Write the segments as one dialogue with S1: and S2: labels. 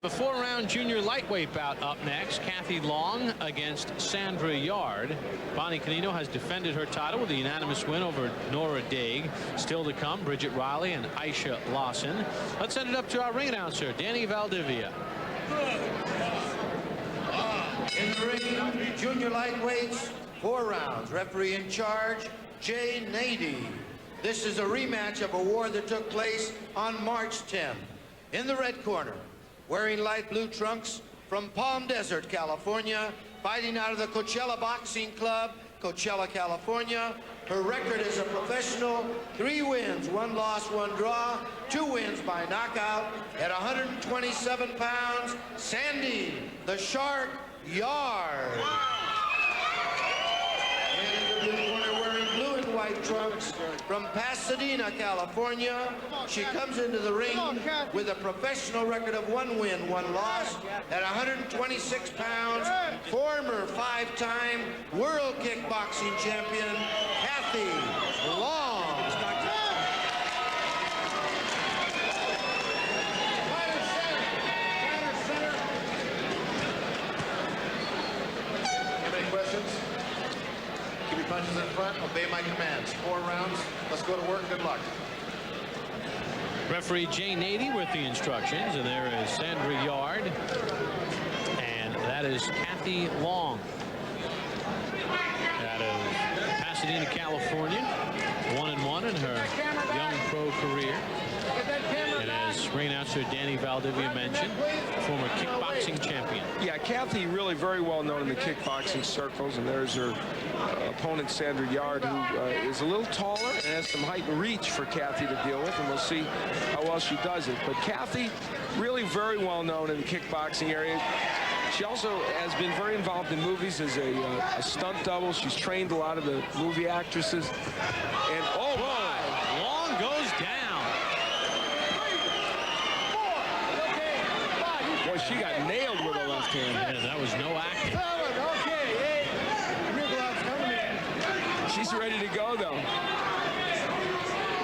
S1: The 4-round junior lightweight bout up next. Kathy Long against Sandra Yard. Bonnie Canino has defended her title with a unanimous win over Nora Daig. Still to come, Bridget Riley and Aisha Lawson. Let's send it up to our ring announcer, Danny Valdivia.
S2: In the ring, junior lightweights, 4 rounds. Referee in charge, Jay Nady. This is a rematch of a war that took place on March 10th. In the red corner, wearing light blue trunks from Palm Desert, California, fighting out of the Coachella Boxing Club, Coachella, California. Her record as a professional, 3 wins, 1 loss, 1 draw, 2 wins by knockout. At 127 pounds, Sandy the Shark Yard. And in the blue corner, wearing blue and white trunks from Pasadena, California. She comes into the ring with a professional record of 1 win, 1 loss. At 126 pounds, former 5-time world kickboxing champion, Kathy Long.
S3: Any questions? Give me punches in front, obey my commands. 4 rounds, let's go to work, good luck.
S1: Referee Jay Nady with the instructions, and there is Sandra Yard, and that is Kathy Long out of Pasadena, California. 1-1 in her young pro career. And as ring announcer Danny Valdivia mentioned, former kickboxing champion.
S4: Yeah, Kathy really very well known in the kickboxing circles, and there's her opponent Sandra Yard, who is a little taller and has some height and reach for Kathy to deal with, and we'll see how well she does it. But Kathy really very well known in the kickboxing area. She also has been very involved in movies as a stunt double. She's trained a lot of the movie actresses. And oh my,
S1: Long goes down.
S4: boy, she got nailed with her left hand.
S1: Yeah, that was no acting.
S4: She's ready to go, though.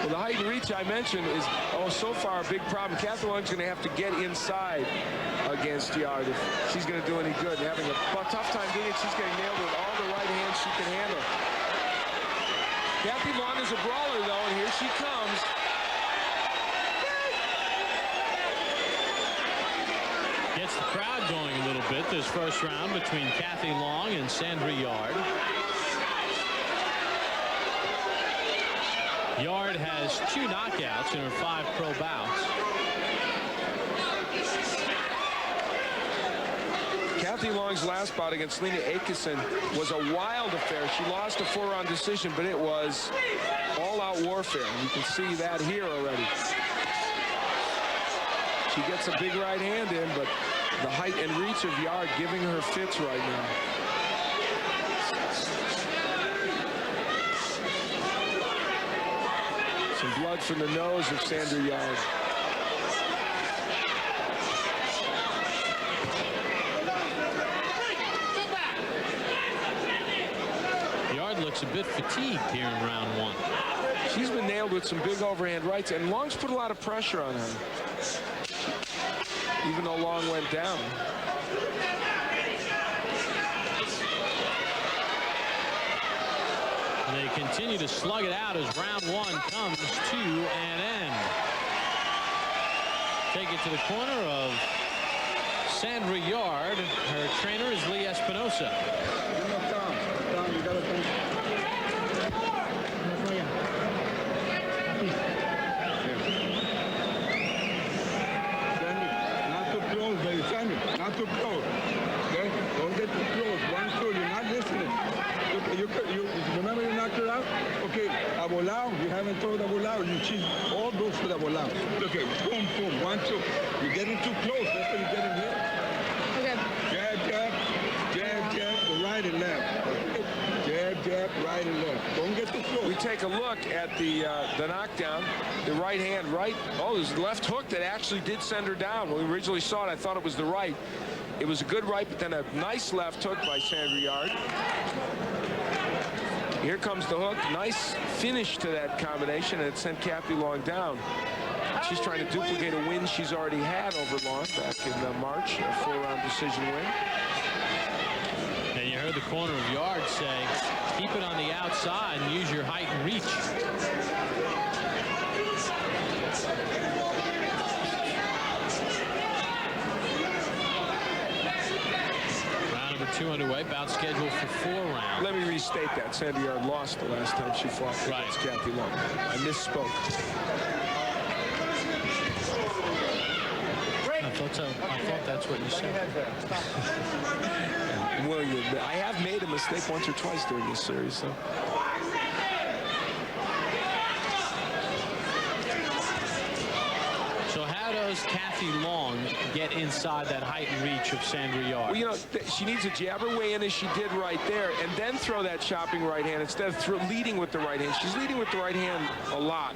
S4: Well, the height and reach I mentioned is, so far a big problem. Kathy Long's going to have to get inside against Yard if she's going to do any good. And having a tough time doing it, she's getting nailed with all the right hands she can handle. Kathy Long is a brawler, though, and here she comes.
S1: Gets the crowd going a little bit, this first round between Kathy Long and Sandra Yard. Yard has 2 knockouts in her 5 pro bouts.
S4: Kathy Long's last bout against Lena Akeson was a wild affair. She lost a 4-round decision, but it was all-out warfare. You can see that here already. She gets a big right hand in, but the height and reach of Yard giving her fits right now. Some blood from the nose of Sandra Yard.
S1: Yard looks a bit fatigued here in round 1.
S4: She's been nailed with some big overhand rights, and Long's put a lot of pressure on her, even though Long went down.
S1: They continue to slug it out as round 1 comes to an end. Take it to the corner of Sandra Yard. Her trainer is Lee Espinosa.
S5: Not too close, baby. Sandy, not too close. Okay? Don't get too close. 1, 2, you're not listening. You remember you knocked her out? Okay, a volado, you haven't thrown the volado. You cheat all those for the volado. Okay, boom, boom, 1, 2. You're getting too close. That's what you're getting here.
S6: Okay.
S5: Jab, jab, jab, jab, the right and left. Okay. Jab, jab, right and left. Don't get too close.
S4: We take a look at the knockdown. The right hand, right. Oh, there's the left hook that actually did send her down. When we originally saw it, I thought it was the right. It was a good right, but then a nice left hook by Sandra Yard. Here comes the hook. Nice finish to that combination, and it sent Kathy Long down. She's trying to duplicate a win she's already had over Long back in March, a 4-round decision win.
S1: And you heard the corner of Yard say, keep it on the outside and use your height and reach. Round number 2 underway, bout scheduled for 4 rounds.
S4: Let me restate that. Sandy Yard lost the last time she fought against Kathy Long. I misspoke.
S1: I thought that's what you said.
S4: Well, I have made a mistake once or twice during this series, so.
S1: So how does Kathy Long get inside that height and reach of Sandra Yard?
S4: Well, you know, she needs to jab her way in as she did right there, and then throw that chopping right hand instead of leading with the right hand. She's leading with the right hand a lot.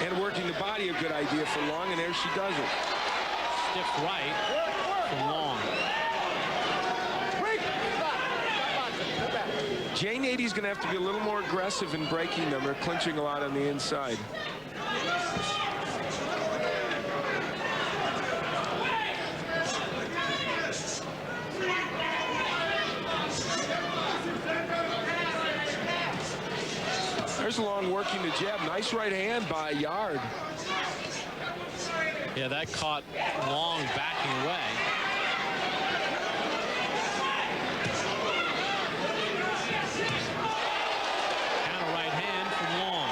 S4: And working the body, a good idea for Long, and there she does it.
S1: Stiff right from Long.
S4: Jay Nady's going to have to be a little more aggressive in breaking them or clinching a lot on the inside. There's Long working the jab. Nice right hand by Yard.
S1: Yeah, that caught Long backing away. Counter right hand from Long.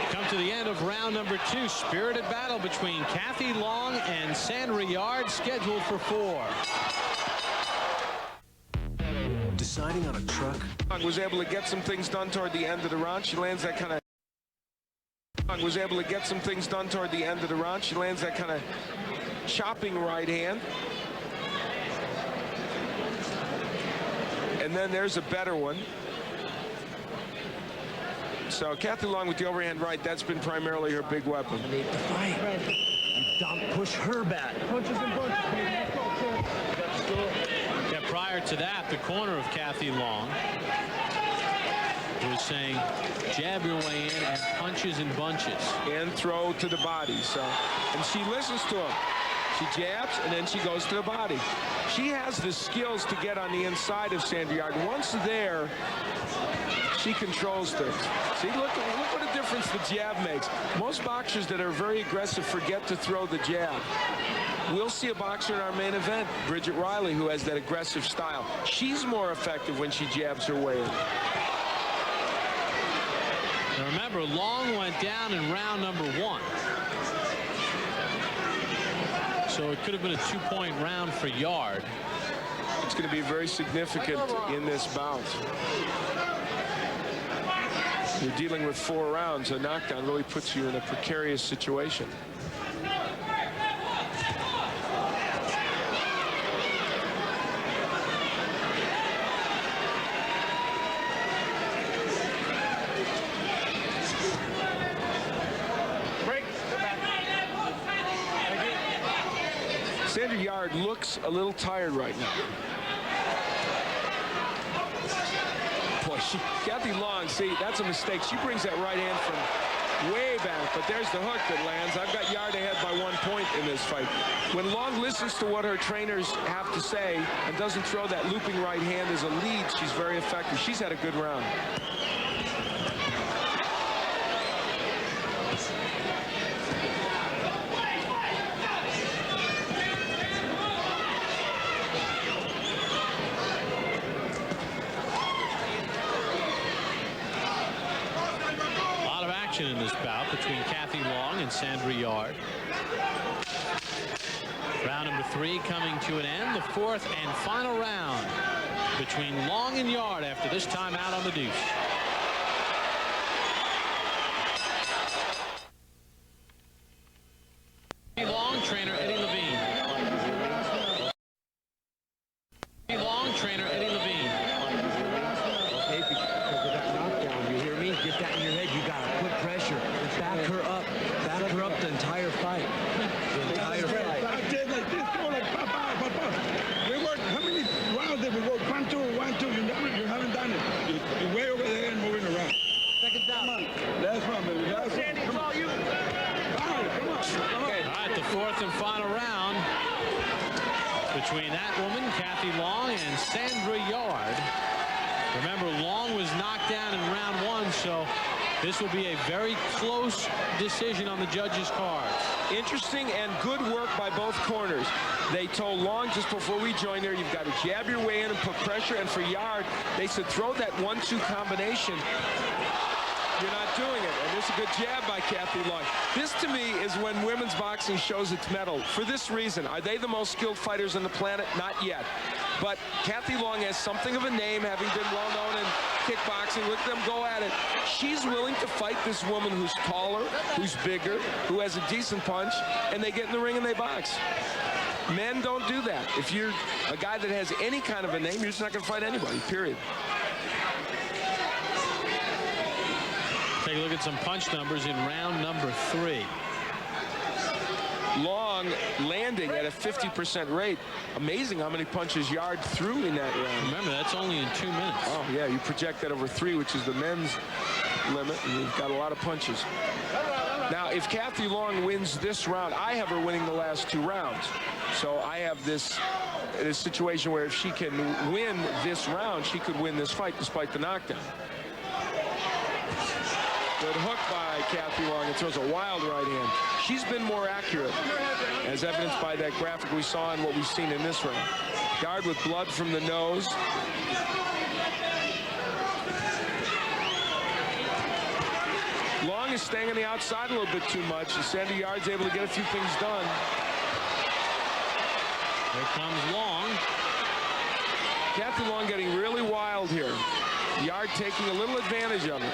S1: Come to the end of round number 2. Spirited battle between Kathy Long and Sandra Yard, scheduled for 4.
S6: Deciding on a truck.
S4: Was able to get some things done toward the end of the round. She lands that kind of. Was able to get some things done toward the end of the round. She lands that kind of chopping right hand. And then there's a better one. So Kathy Long with the overhand right, that's been primarily her big weapon.
S6: Need to fight. You don't push her back. Punches and punches.
S1: Yeah, prior to that, the corner of Kathy Long was saying, jab your way in and punches in bunches.
S4: And throw to the body. So, and she listens to him. She jabs and then she goes to the body. She has the skills to get on the inside of Sandra Yard. Once there, she controls things. See, look what a difference the jab makes. Most boxers that are very aggressive forget to throw the jab. We'll see a boxer in our main event, Bridget Riley, who has that aggressive style. She's more effective when she jabs her way in.
S1: Now remember, Long went down in round number 1. So it could have been a 2-point round for Yard.
S4: It's going to be very significant in this bout. You're dealing with 4 rounds. A knockdown really puts you in a precarious situation. Sandra Yard looks a little tired right now. Boy, Kathy Long, see, that's a mistake. She brings that right hand from way back, but there's the hook that lands. I've got Yard ahead by 1 point in this fight. When Long listens to what her trainers have to say and doesn't throw that looping right hand as a lead, she's very effective. She's had a good round.
S1: In this bout between Kathy Long and Sandra Yard. Round number 3 coming to an end, the 4th and final round between Long and Yard after this time out on the deuce. Long, trainer Eddie Levine. Long, trainer Eddie Levine.
S6: Okay, because of that knockdown, you hear me? Get that in your head. You got to put pressure. Back her up. Back her up the entire fight. The entire fight.
S1: women, Kathy Long and Sandra Yard. Remember, Long was knocked down in round 1, so this will be a very close decision on the judges' cards.
S4: Interesting and good work by both corners. They told Long just before we joined there, you've got to jab your way in and put pressure. And for Yard, they said throw that 1-2 combination. You're not doing it. And there's a good jab by Kathy Long. This, to me, is when women's boxing shows its mettle. For this reason, are they the most skilled fighters on the planet? Not yet. But Kathy Long has something of a name, having been well known in kickboxing. Look at them go at it. She's willing to fight this woman who's taller, who's bigger, who has a decent punch, and they get in the ring and they box. Men don't do that. If you're a guy that has any kind of a name, you're just not going to fight anybody, period.
S1: Take a look at some punch numbers in round number 3.
S4: Long landing at a 50% rate. Amazing how many punches Yard threw in that round.
S1: Remember, that's only in 2 minutes.
S4: Oh, yeah, you project that over 3, which is the men's limit, and you've got a lot of punches. Now, if Kathy Long wins this round, I have her winning the last 2 rounds. So I have this situation where if she can win this round, she could win this fight despite the knockdown. Good hook by Kathy Long. It throws a wild right hand. She's been more accurate, as evidenced by that graphic we saw and what we've seen in this round. Yard with blood from the nose. Long is staying on the outside a little bit too much, and Sandra Yard's able to get a few things done.
S1: Here comes Long.
S4: Kathy Long getting really wild here. Yard taking a little advantage of it.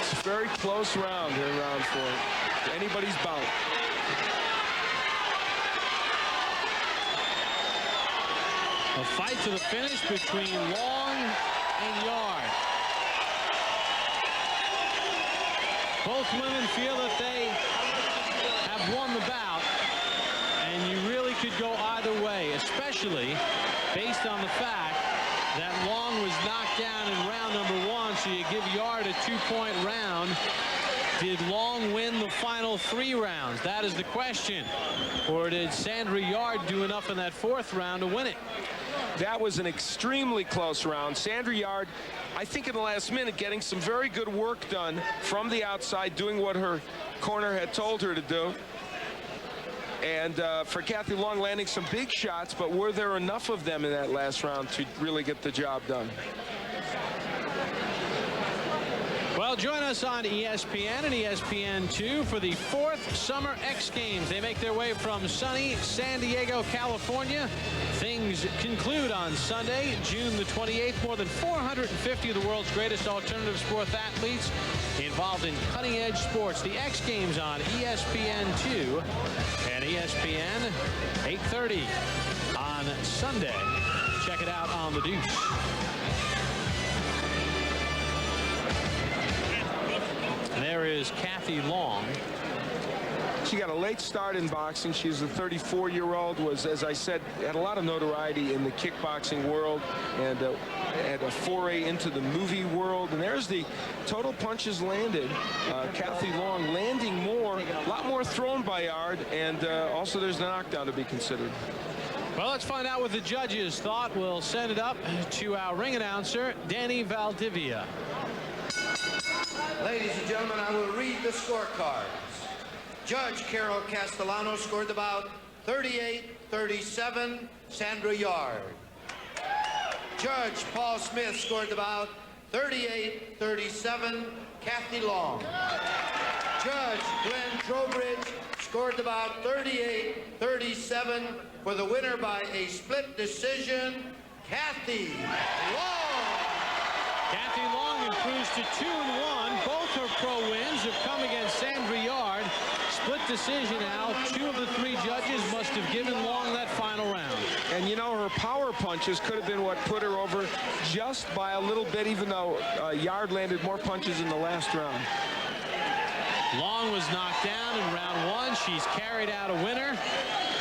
S4: It's a very close round here in round 4. Anybody's bout.
S1: A fight to the finish between Long and Yard. Both women feel that they have won the bout, and you really could go either way, especially based on the fact that Long was knocked down in round number 1, so you give Yard a 2-point round. Did Long win the final 3 rounds? That is the question. Or did Sandra Yard do enough in that 4th round to win it?
S4: That was an extremely close round. Sandra Yard, I think in the last minute, getting some very good work done from the outside, doing what her corner had told her to do. And for Kathy Long, landing some big shots, but were there enough of them in that last round to really get the job done?
S1: Well, join us on ESPN and ESPN2 for the 4th Summer X Games. They make their way from sunny San Diego, California. Things conclude on Sunday, June the 28th. More than 450 of the world's greatest alternative sports athletes involved in cutting-edge sports. The X Games on ESPN2 and ESPN 8:30 on Sunday. Check it out on the Deuce. There is Kathy Long.
S4: She got a late start in boxing. She's a 34-year-old, was, as I said, had a lot of notoriety in the kickboxing world, and had a foray into the movie world. And there's the total punches landed. Kathy Long landing more, a lot more thrown by Yard, and also there's the knockdown to be considered.
S1: Well, let's find out what the judges thought. We'll send it up to our ring announcer, Danny Valdivia.
S2: Ladies and gentlemen, I will read the scorecards. Judge Carol Castellano scored the bout 38-37, Sandra Yard. Judge Paul Smith scored the bout 38-37, Kathy Long. Judge Glenn Trowbridge scored the bout 38-37 for the winner by a split decision, Kathy Long.
S1: Kathy Long improves to 2-1. Both her pro wins have come against Sandra Yard. Split decision now. 2 of the 3 judges must have given Long that final round.
S4: And you know, her power punches could have been what put her over just by a little bit, even though Yard landed more punches in the last round.
S1: Long was knocked down in round 1. She's carried out a winner.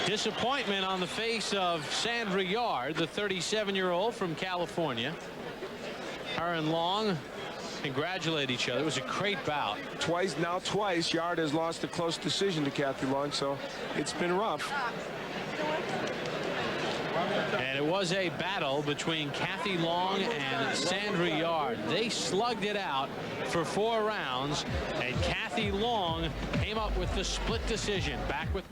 S1: Disappointment on the face of Sandra Yard, the 37-year-old from California. Her and Long congratulate each other. It was a great bout.
S4: Twice, Yard has lost a close decision to Kathy Long, so it's been rough.
S1: And it was a battle between Kathy Long and Sandra Yard. They slugged it out for 4 rounds, and Kathy Long came up with the split decision. Back with